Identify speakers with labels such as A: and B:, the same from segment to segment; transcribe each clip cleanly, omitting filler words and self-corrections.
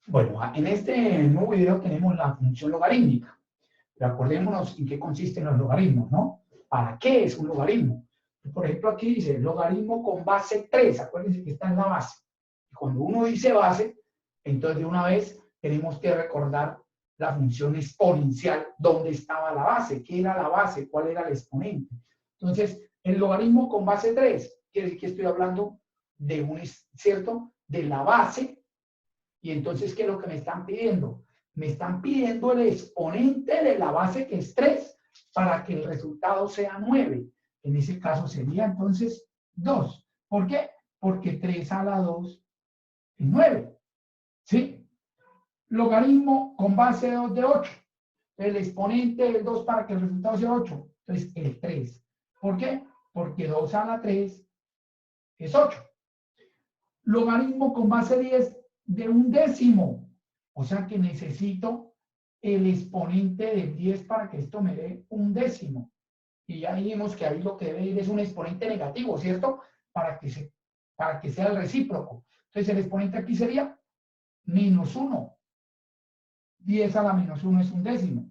A: Bueno, en este nuevo video tenemos la función logarítmica. Pero acordémonos en qué consisten los logaritmos, ¿no? ¿Para qué es un logaritmo? Por ejemplo, aquí dice logaritmo con base 3. Acuérdense que está en la base. Y cuando uno dice base, entonces de una vez tenemos que recordar la función exponencial, dónde estaba la base, qué era la base, cuál era el exponente. Entonces, el logaritmo con base 3, quiere decir que estoy hablando de un, ¿cierto? De la base. Y entonces, ¿qué es lo que me están pidiendo? Me están pidiendo el exponente de la base que es 3 para que el resultado sea 9. En ese caso sería entonces 2. ¿Por qué? Porque 3 a la 2 es 9. ¿Sí? Logaritmo con base 2 de 8. El exponente del 2 para que el resultado sea 8. Entonces, el 3. ¿Por qué? Porque 2 a la 3 es 8. Logaritmo con base 10 de un décimo. O sea que necesito el exponente del 10 para que esto me dé un décimo. Y ya dijimos que ahí lo que debe ir es un exponente negativo, ¿cierto? Para que sea el recíproco. Entonces el exponente aquí sería menos 1. 10 a la menos 1 es un décimo.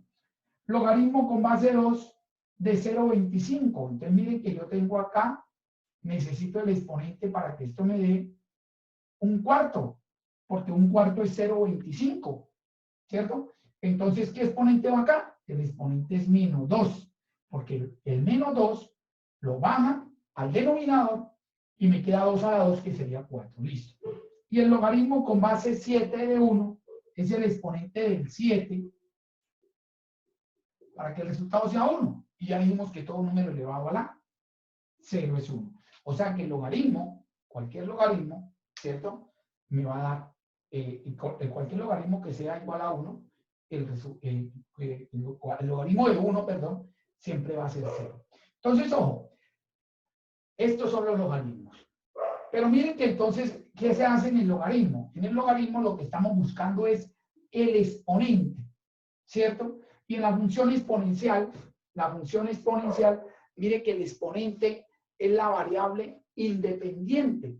A: Logaritmo con base 2 de 0,25. Entonces miren que yo tengo acá, necesito el exponente para que esto me dé un cuarto, porque un cuarto es 0,25, ¿cierto? Entonces, ¿qué exponente va acá? El exponente es menos 2, porque el menos 2 lo baja al denominador y me queda 2 a la 2, que sería 4, listo. Y el logaritmo con base 7 de 1 es el exponente del 7 para que el resultado sea 1. Y ya dijimos que todo número elevado a la 0 es 1. O sea que el logaritmo, cualquier logaritmo, ¿cierto? Me va a dar, cualquier logaritmo que sea igual a 1, el logaritmo de 1, perdón, siempre va a ser 0. Entonces, ojo, estos son los logaritmos. Pero miren que entonces, ¿qué se hace en el logaritmo? En el logaritmo lo que estamos buscando es el exponente, ¿cierto? Y en la función exponencial, mire que el exponente es la variable independiente.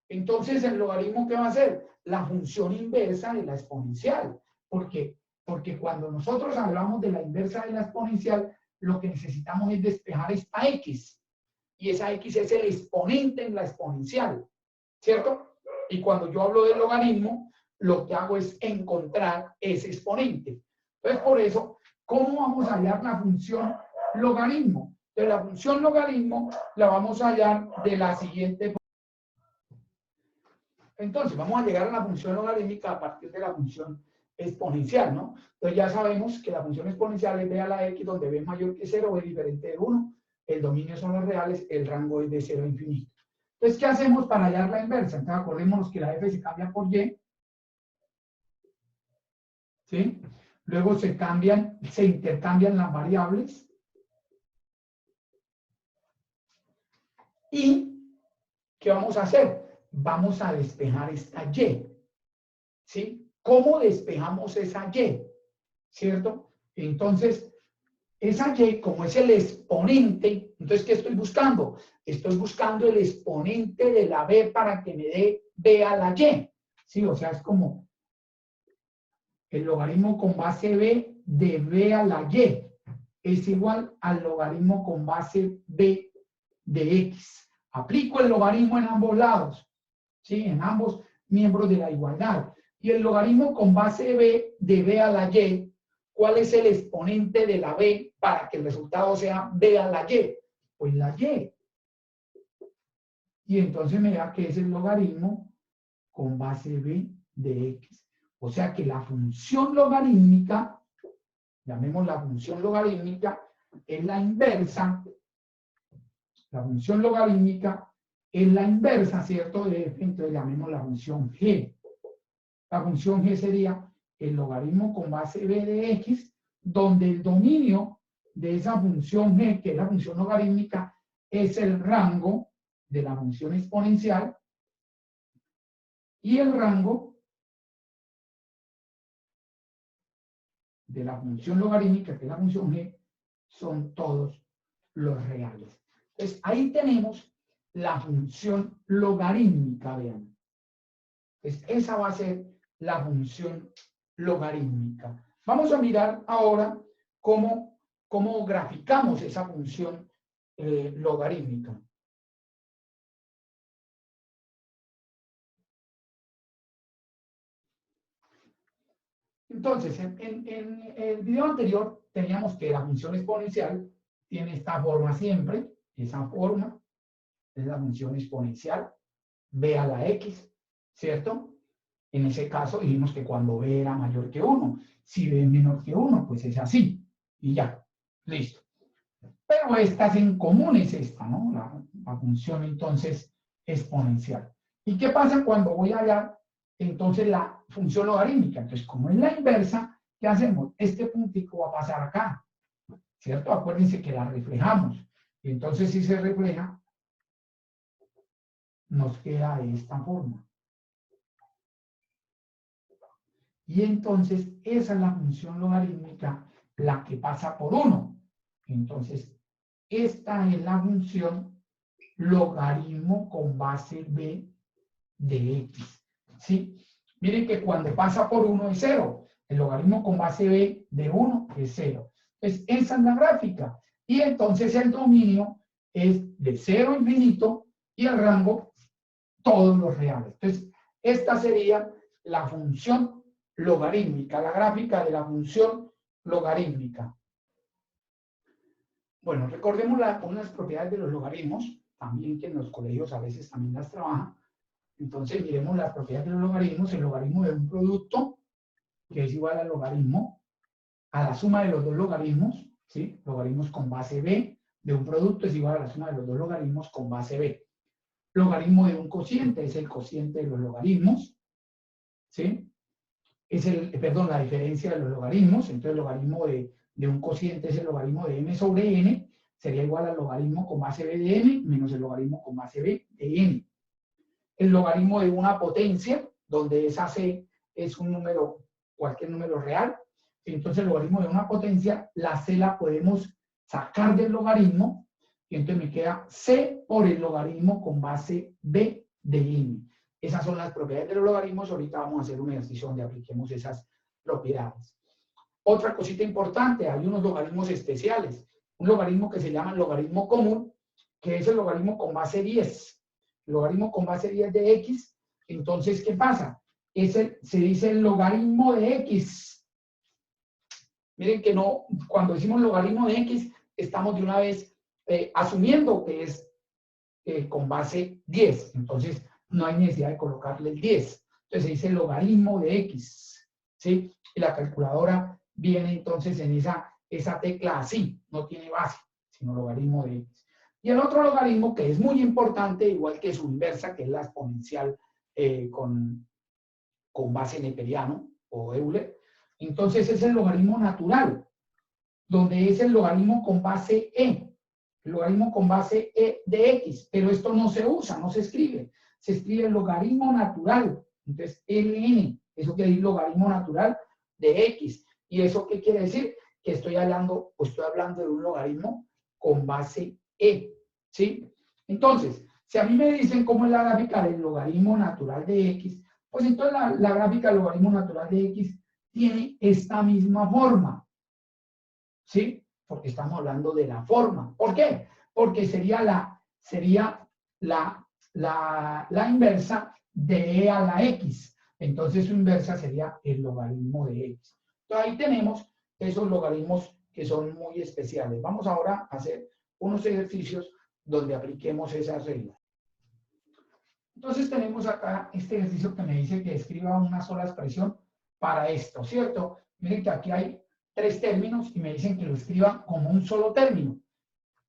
A: Entonces, ¿el logaritmo qué va a hacer? La función inversa de la exponencial. ¿Por qué? Porque cuando nosotros hablamos de la inversa de la exponencial, lo que necesitamos es despejar esta x. Y esa x es el exponente en la exponencial, ¿cierto? Y cuando yo hablo del logaritmo, lo que hago es encontrar ese exponente. Entonces, por eso, ¿cómo vamos a hallar la función logaritmo? De la función logaritmo la vamos a hallar de la siguiente forma. Entonces, vamos a llegar a la función logarítmica a partir de la función exponencial, ¿no? Entonces ya sabemos que la función exponencial es b a la x, donde b es mayor que 0, b es diferente de 1, el dominio son los reales, el rango es de 0 a infinito. Entonces, ¿qué hacemos para hallar la inversa? Entonces, acordémonos que la f se cambia por y, ¿sí? Luego se intercambian las variables y ¿qué vamos a hacer? Vamos a despejar esta y, ¿sí? ¿Cómo despejamos esa y? ¿Cierto? Entonces, esa y, como es el exponente, entonces, ¿qué estoy buscando? Estoy buscando el exponente de la b para que me dé b a la y, ¿sí? O sea, es como el logaritmo con base b de b a la y es igual al logaritmo con base b de x. Aplico el logaritmo en ambos lados, ¿sí? En ambos miembros de la igualdad. Y el logaritmo con base b de b a la y, ¿cuál es el exponente de la b para que el resultado sea b a la y? Pues la y. Y entonces me da que es el logaritmo con base b de x. O sea que la función logarítmica, llamemos la función logarítmica, es la inversa. La función logarítmica es la inversa, ¿cierto? De f, entonces llamemos la función g. La función g sería el logaritmo con base b de x, donde el dominio de esa función g, que es la función logarítmica, es el rango de la función exponencial, y el rango de la función logarítmica, que es la función g, son todos los reales. Entonces, ahí tenemos la función logarítmica, vean. Entonces, esa va a ser la función logarítmica. Vamos a mirar ahora cómo graficamos esa función logarítmica. Entonces, en el video anterior teníamos que la función exponencial tiene esta forma siempre, esa forma es la función exponencial, b a la x, ¿cierto? En ese caso dijimos que cuando b era mayor que 1, si b es menor que 1, pues es así, y ya, listo. Pero estas en común es esta, ¿no? La función entonces exponencial. ¿Y qué pasa cuando voy allá? Entonces la función logarítmica. Entonces, como es la inversa, ¿qué hacemos? Este puntico va a pasar acá, ¿cierto? Acuérdense que la reflejamos. Y entonces si se refleja, nos queda de esta forma. Y entonces esa es la función logarítmica, la que pasa por 1. Entonces, esta es la función logaritmo con base b de x. ¿Sí? Miren que cuando pasa por 1 es 0. El logaritmo con base b de 1 es 0. Entonces, esa es la gráfica. Y entonces el dominio es de 0 a infinito y el rango todos los reales. Entonces, esta sería la función logarítmica, la gráfica de la función logarítmica. Bueno, recordemos unas propiedades de los logaritmos, también que en los colegios a veces también las trabajan. Entonces, miremos las propiedades de los logaritmos. El logaritmo de un producto, que es igual al logaritmo, a la suma de los dos logaritmos, ¿sí? Logaritmos con base b de un producto es igual a la suma de los dos logaritmos con base b. Logaritmo de un cociente es el cociente de los logaritmos, ¿sí? Es la diferencia de los logaritmos. Entonces, el logaritmo de un cociente es el logaritmo de m sobre n, sería igual al logaritmo con base b de n menos el logaritmo con base b de n. El logaritmo de una potencia, donde esa c es un número, cualquier número real. Entonces, el logaritmo de una potencia, la c la podemos sacar del logaritmo, y entonces me queda c por el logaritmo con base b de n. Esas son las propiedades de los logaritmos. Ahorita vamos a hacer un ejercicio donde apliquemos esas propiedades. Otra cosita importante, hay unos logaritmos especiales. Un logaritmo que se llama logaritmo común, que es el logaritmo con base 10. El logaritmo con base 10 de x. Entonces, ¿qué pasa? Se dice el logaritmo de x. Miren que no, cuando decimos logaritmo de x, estamos de una vez asumiendo que es con base 10. Entonces, no hay necesidad de colocarle el 10. Entonces, se dice logaritmo de x. ¿Sí? Y la calculadora viene entonces en esa tecla así, no tiene base, sino logaritmo de x. Y el otro logaritmo que es muy importante, igual que su inversa, que es la exponencial con base neperiano o Euler, entonces es el logaritmo natural, donde es el logaritmo con base e. El logaritmo con base e de x, pero esto no se usa, no se escribe. Se escribe el logaritmo natural. Entonces, ln, eso quiere decir logaritmo natural de x. ¿Y eso qué quiere decir? Que estoy hablando de un logaritmo con base e. ¿Sí? Entonces, si a mí me dicen cómo es la gráfica del logaritmo natural de x, pues entonces la gráfica del logaritmo natural de x tiene esta misma forma. ¿Sí? Porque estamos hablando de la forma. ¿Por qué? Porque sería la inversa de e a la x. Entonces su inversa sería el logaritmo de x. Entonces ahí tenemos esos logaritmos que son muy especiales. Vamos ahora a hacer unos ejercicios donde apliquemos esas reglas. Entonces tenemos acá este ejercicio que me dice que escriba una sola expresión para esto, ¿cierto? Miren que aquí hay 3 términos y me dicen que lo escriba como un solo término.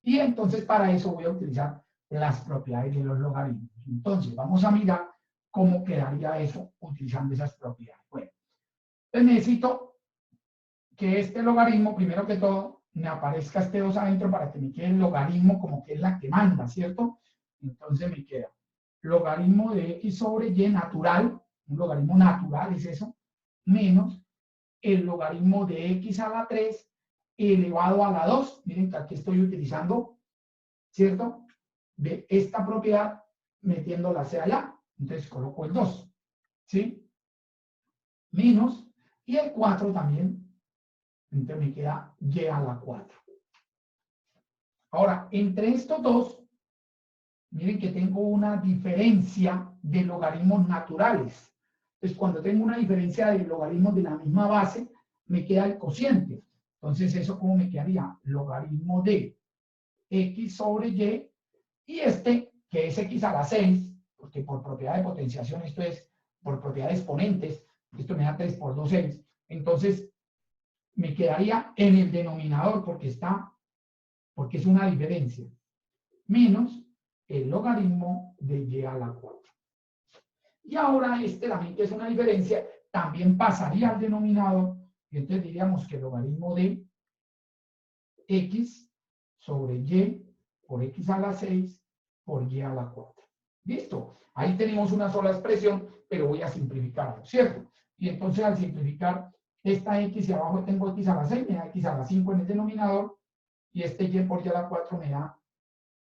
A: Y entonces para eso voy a utilizar las propiedades de los logaritmos. Entonces vamos a mirar cómo quedaría eso utilizando esas propiedades. Bueno, entonces necesito que este logaritmo, primero que todo, me aparezca este 2 adentro para que me quede el logaritmo como que es la que manda, ¿cierto? Entonces me queda logaritmo de x sobre y natural, un logaritmo natural es eso, menos el logaritmo de x a la 3 elevado a la 2. Miren que aquí estoy utilizando, ¿cierto? De esta propiedad metiéndola hacia allá. Entonces coloco el 2. ¿Sí? menos, y el 4 también, entonces me queda y a la 4. Ahora, entre estos dos, miren que tengo una diferencia de logaritmos naturales. Entonces, cuando tengo una diferencia de logaritmos de la misma base, me queda el cociente. Entonces, ¿eso cómo me quedaría? Logaritmo de x sobre y este, que es x a la 6, porque por propiedad de potenciación esto es, por propiedad de exponentes, esto me da 3 por 2, 6. Entonces, me quedaría en el denominador, porque es una diferencia, menos el logaritmo de y a la 4. Y ahora este también, que es una diferencia, también pasaría al denominador, y entonces diríamos que el logaritmo de x sobre y por x a la 6 por y a la 4. ¿Listo? Ahí tenemos una sola expresión, pero voy a simplificarlo, ¿cierto? Y entonces al simplificar esta x y abajo tengo x a la 6, me da x a la 5 en el denominador, y este y por y a la 4 me da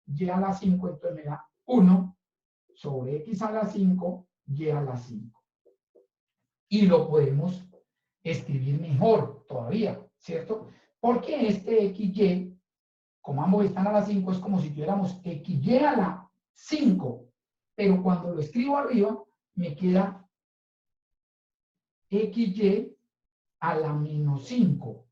A: y a la 5, entonces me da 1 sobre x a la 5, y a la 5. Y lo podemos escribir mejor todavía, ¿cierto? Porque este xy, como ambos están a la 5, es como si tuviéramos xy a la 5, pero cuando lo escribo arriba, me queda xy a la menos 5,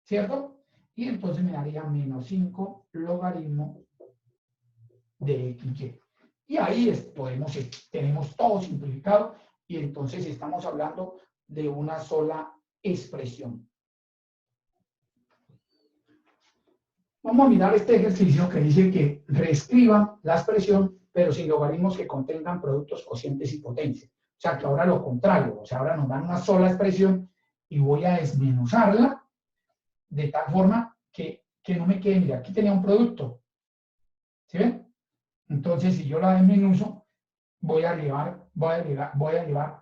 A: ¿cierto? Y entonces me daría menos 5 logaritmo de xy. Y ahí tenemos todo simplificado, y entonces estamos hablando de una sola expresión. Vamos a mirar este ejercicio que dice que reescriba la expresión, pero sin logaritmos que contengan productos, cocientes y potencias. O sea, que ahora lo contrario, o sea, ahora nos dan una sola expresión y voy a desmenuzarla de tal forma que no me quede, mira, aquí tenía un producto, ¿sí ven? Entonces, si yo la desmenuzo, voy a llevar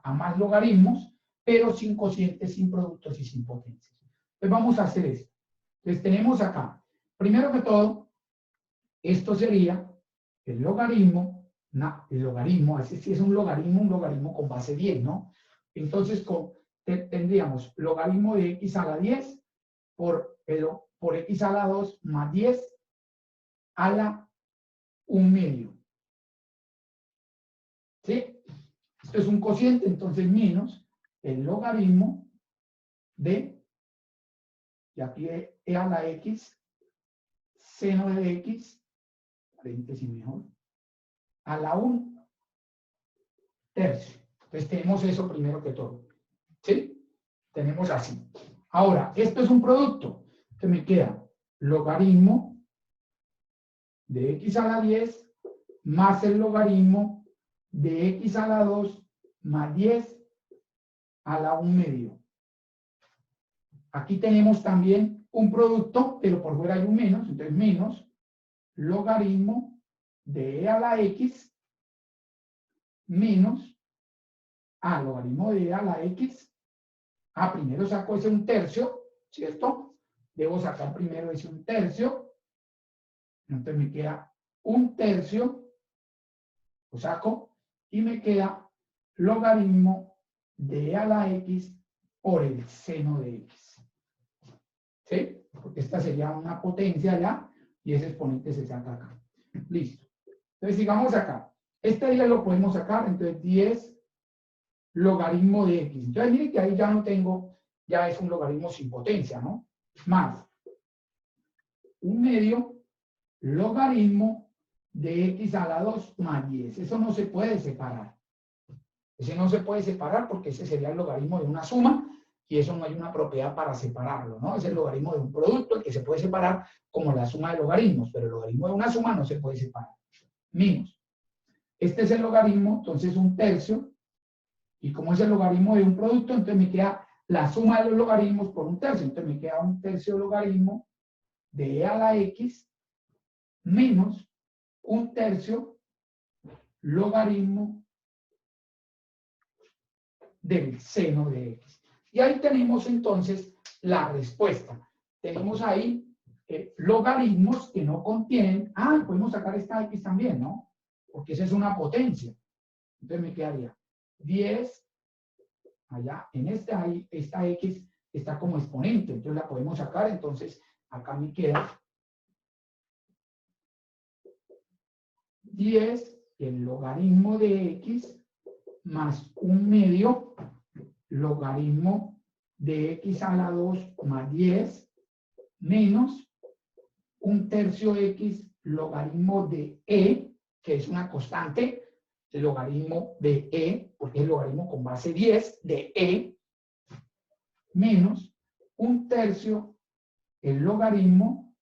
A: a más logaritmos, pero sin cocientes, sin productos y sin potencias. Entonces vamos a hacer esto. Entonces tenemos acá, primero que todo, esto sería el logaritmo, así si es un logaritmo con base 10, ¿no? Entonces tendríamos logaritmo de x a la 10 por x a la 2 más 10 a la 1 medio. ¿Sí? Esto es un cociente, entonces menos el logaritmo de, y aquí e a la x, seno de x, paréntesis mejor, a la 1 tercio. Entonces tenemos eso primero que todo. ¿Sí? Tenemos así. Ahora, esto es un producto, que me queda logaritmo de x a la 10 más el logaritmo de x a la 2 más 10 a la 1 medio. Aquí tenemos también un producto, pero por fuera hay un menos, entonces menos logaritmo de e a la x menos logaritmo de e a la x. Primero saco ese 1 tercio, ¿cierto? Debo sacar primero ese 1 tercio. Entonces me queda 1 tercio, lo saco, y me queda logaritmo de e a la x por el seno de x. ¿Sí? Porque esta sería una potencia ya, y ese exponente se saca acá. Listo. Entonces sigamos acá. Este día lo podemos sacar, entonces 10 logaritmo de x. Entonces miren que ahí ya no tengo, ya es un logaritmo sin potencia, ¿no? Más 1 medio logaritmo de x a la 2 más 10. Eso no se puede separar. Ese no se puede separar porque ese sería el logaritmo de una suma, y eso no hay una propiedad para separarlo, ¿no? Es el logaritmo de un producto el que se puede separar como la suma de logaritmos, pero el logaritmo de una suma no se puede separar. Menos. Este es el logaritmo, entonces 1 tercio, y como es el logaritmo de un producto, entonces me queda la suma de los logaritmos por 1 tercio, entonces me queda 1 tercio logaritmo de e a la x menos 1 tercio logaritmo del seno de x. Y ahí tenemos entonces la respuesta. Tenemos ahí logaritmos que no contienen, podemos sacar esta x también, ¿no? Porque esa es una potencia. Entonces me quedaría 10 allá en esta X está como exponente, entonces la podemos sacar, entonces acá me queda 10, el logaritmo de X más 1/2 logaritmo de X a la 2 más 10 menos 1/3 X logaritmo de E, que es una constante, el logaritmo de E, porque es el logaritmo con base 10 de E, menos 1/3 el logaritmo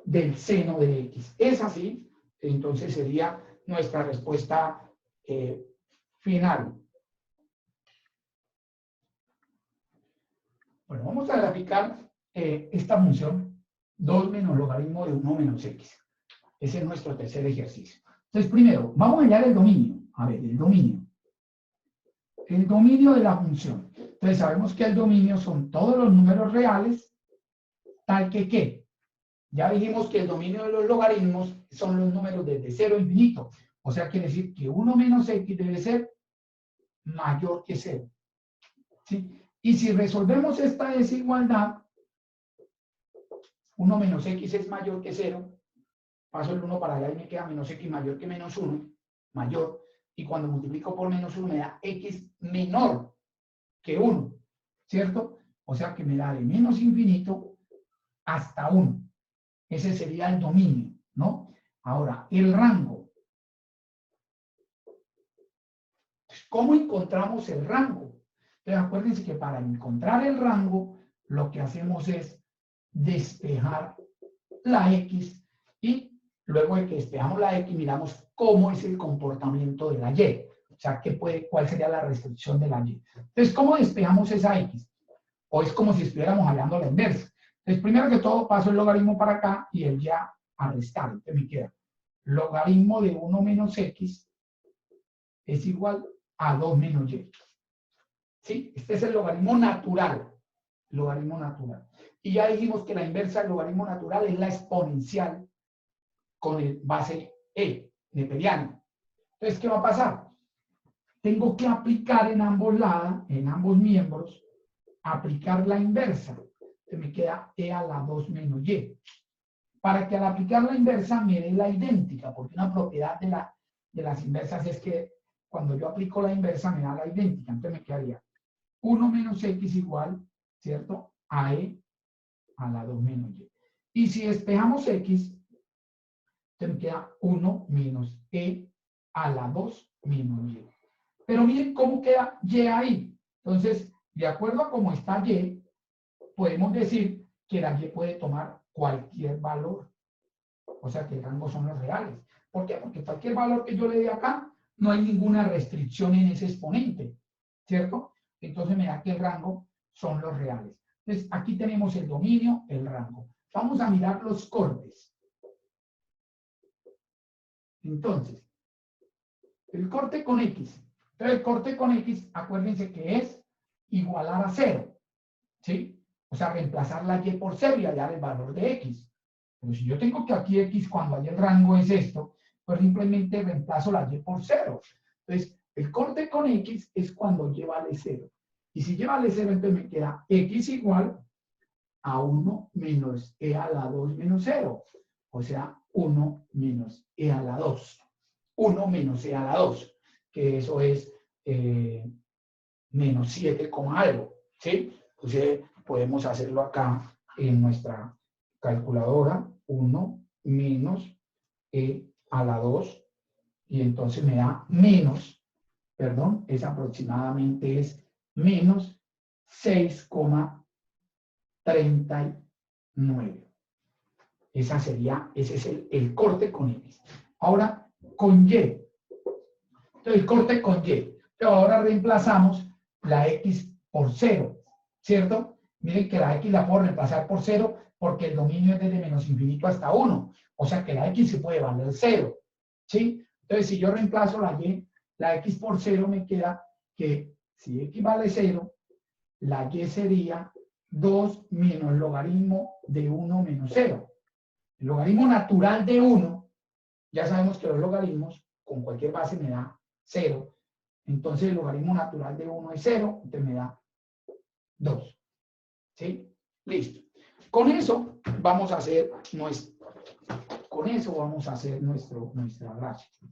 A: del seno de X. Es así, entonces sería nuestra respuesta final. Bueno, vamos a graficar esta función 2 menos logaritmo de 1 menos X. Ese es nuestro tercer ejercicio. Entonces, primero, vamos a hallar el dominio. A ver, el dominio. El dominio de la función. Entonces, sabemos que el dominio son todos los números reales, tal que ¿qué? Ya dijimos que el dominio de los logaritmos son los números desde 0 a infinito. O sea, quiere decir que 1 menos X debe ser mayor que 0. ¿Sí? Y si resolvemos esta desigualdad, 1 menos X es mayor que 0, paso el 1 para allá y me queda menos X mayor que menos 1, mayor, y cuando multiplico por menos 1 me da X menor que 1, ¿cierto? O sea que me da de menos infinito hasta 1. Ese sería el dominio, ¿no? Ahora, el rango. ¿Cómo encontramos el rango? Entonces, acuérdense que para encontrar el rango, lo que hacemos es despejar la X y luego de que despejamos la X, miramos cómo es el comportamiento de la Y. O sea, ¿cuál sería la restricción de la Y? Entonces, ¿cómo despejamos esa X? O es como si estuviéramos hallando la inversa. Entonces, primero que todo, paso el logaritmo para acá y el ya a restar. Entonces me queda logaritmo de 1 menos X es igual a 2 menos Y. ¿Sí? Este es el logaritmo natural. Logaritmo natural. Y ya dijimos que la inversa del logaritmo natural es la exponencial con el base E, neperiano. Entonces, ¿qué va a pasar? Tengo que aplicar en ambos lados, en ambos miembros, aplicar la inversa. Entonces me queda E a la 2 menos Y. Para que al aplicar la inversa me dé la idéntica, porque una propiedad de las inversas es que cuando yo aplico la inversa me da la idéntica. Entonces me quedaría 1 menos X igual, ¿cierto? A E a la 2 menos Y. Y si despejamos X, entonces me queda 1 menos E a la 2 menos Y. Pero miren cómo queda Y ahí. Entonces, de acuerdo a cómo está Y, podemos decir que la Y puede tomar cualquier valor. O sea que el rango son los reales. ¿Por qué? Porque cualquier valor que yo le dé acá, no hay ninguna restricción en ese exponente. ¿Cierto? Entonces me da que el rango son los reales. Entonces, aquí tenemos el dominio, el rango. Vamos a mirar los cortes. Entonces, el corte con X. Entonces, el corte con X, acuérdense que es igualar a 0. ¿Sí? O sea, reemplazar la Y por 0 y hallar el valor de X. Pero si yo tengo que aquí X, cuando hay el rango es esto, pues simplemente reemplazo la Y por 0. Entonces, el corte con X es cuando Y vale 0. Y si Y vale 0, entonces me queda X igual a 1 menos E a la 2 menos 0. O sea, 1 menos E a la 2. 1 menos E a la 2. Que eso es menos 7, algo. ¿Sí? Entonces, podemos hacerlo acá en nuestra calculadora. 1 menos E a la 2. Y entonces me da menos, perdón, es aproximadamente es menos 6,39. Ese es el corte con X. Ahora, con Y. Entonces, el corte con Y. Pero ahora reemplazamos la X por 0, ¿cierto? Miren que la X la puedo reemplazar por 0 porque el dominio es desde menos infinito hasta 1. O sea que la X se puede valer 0, ¿sí? Entonces, si yo reemplazo la Y, la X por 0 me queda que si X vale 0, la Y sería 2 menos logaritmo de 1 menos 0. El logaritmo natural de 1, ya sabemos que los logaritmos con cualquier base me da 0. Entonces el logaritmo natural de 1 es 0, entonces me da 2. ¿Sí? Listo. Con eso vamos a hacer nuestra gráfica.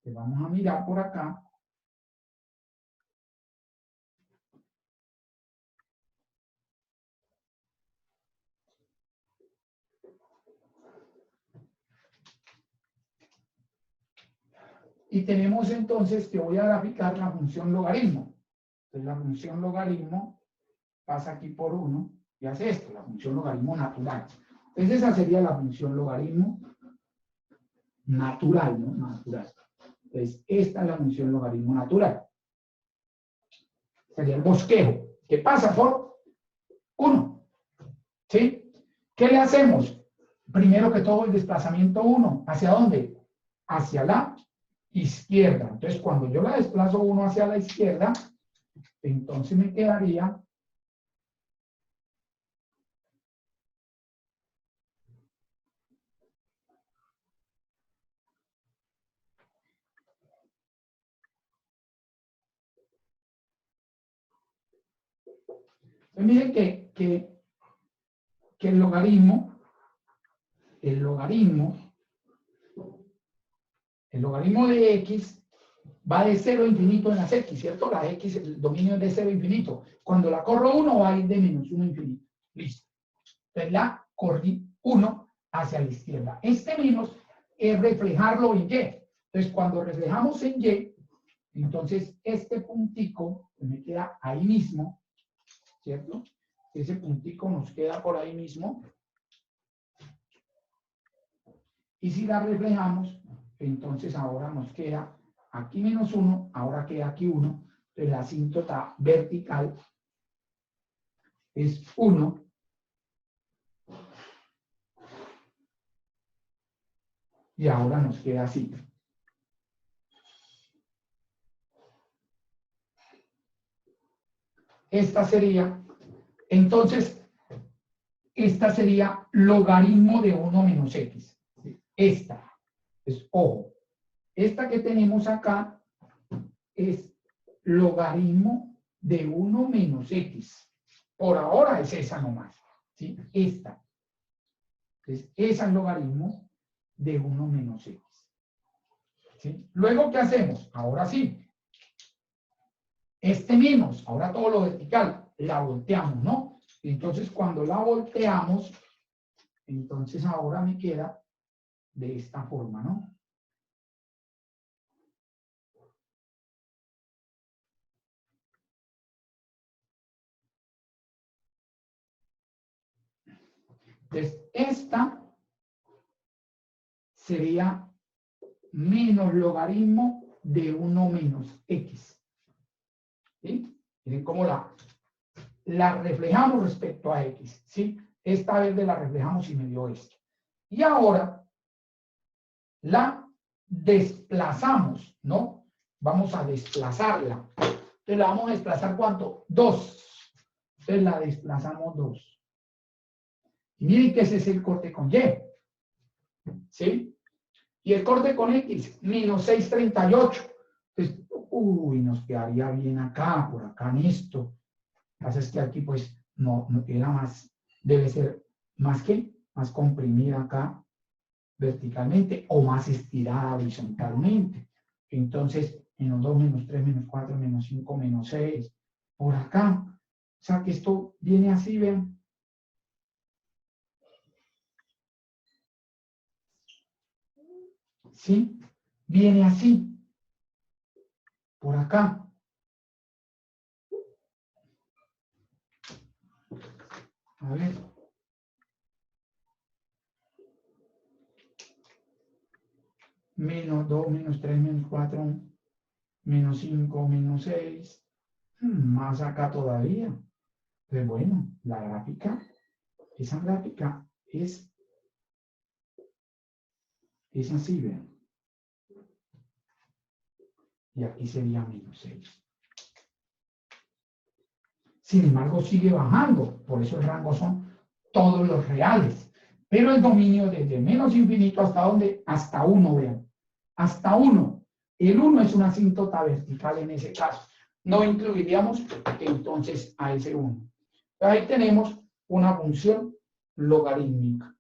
A: Le vamos a mirar por acá. Y tenemos entonces que voy a graficar la función logaritmo. Entonces la función logaritmo pasa aquí por 1 y hace esto, la función logaritmo natural. Entonces esa sería la función logaritmo natural, ¿no? Natural. Entonces esta es la función logaritmo natural. Sería el bosquejo, que pasa por 1. ¿Sí? ¿Qué le hacemos? Primero que todo el desplazamiento 1. ¿Hacia dónde? Hacia la izquierda. Entonces cuando yo la desplazo 1 hacia la izquierda, entonces me quedaría miren que el logaritmo de x va de 0 a infinito en las x, ¿cierto? La x, el dominio es de 0 a infinito. Cuando la corro 1 va a ir de menos 1 a infinito. Listo. Entonces la corrí 1 hacia la izquierda. Este menos es reflejarlo en y. Entonces cuando reflejamos en y, entonces este puntico que me queda ahí mismo, ¿cierto? Ese puntico nos queda por ahí mismo. Y si la reflejamos, entonces ahora nos queda aquí menos 1, ahora queda aquí 1. Entonces la asíntota vertical es 1. Y ahora nos queda así. Esta sería logaritmo de 1 menos x. Esta es, ojo, esta que tenemos acá es logaritmo de 1 menos x. Por ahora es esa nomás. ¿Sí? Esta. Entonces, esa es logaritmo de 1 menos x. ¿Sí? Luego, ¿qué hacemos? Ahora sí. Este menos, ahora todo lo vertical, la volteamos, ¿no? Entonces, cuando la volteamos, entonces ahora me queda de esta forma, ¿no? Entonces, esta sería menos logaritmo de 1 menos x. ¿Sí? Miren cómo la reflejamos respecto a x, ¿sí? Esta vez la reflejamos y me dio esto. Y ahora la desplazamos, ¿no? Vamos a desplazarla. Entonces la vamos a desplazar, ¿cuánto? 2. Entonces la desplazamos 2. Y miren que ese es el corte con y. ¿Sí? Y el corte con x, menos 6,38. Entonces, uy, nos quedaría bien acá, por acá en esto. Lo que pasa es que aquí, pues, no era más, debe ser más que, más comprimida acá verticalmente o más estirada horizontalmente. Entonces, menos 2, menos 3, menos 4, menos 5, menos 6, por acá. O sea que esto viene así, vean. ¿Sí? Viene así. Por acá. A ver. Menos 2, menos 3, menos 4, menos 5, menos 6. Más acá todavía. Pues bueno, la gráfica, esa gráfica es así, vean. Y aquí sería menos 6. Sin embargo, sigue bajando. Por eso el rango son todos los reales. Pero el dominio desde menos infinito hasta ¿dónde? Hasta 1, vean. Hasta 1. El 1 es una asíntota vertical en ese caso. No incluiríamos entonces a ese 1. Ahí tenemos una función logarítmica.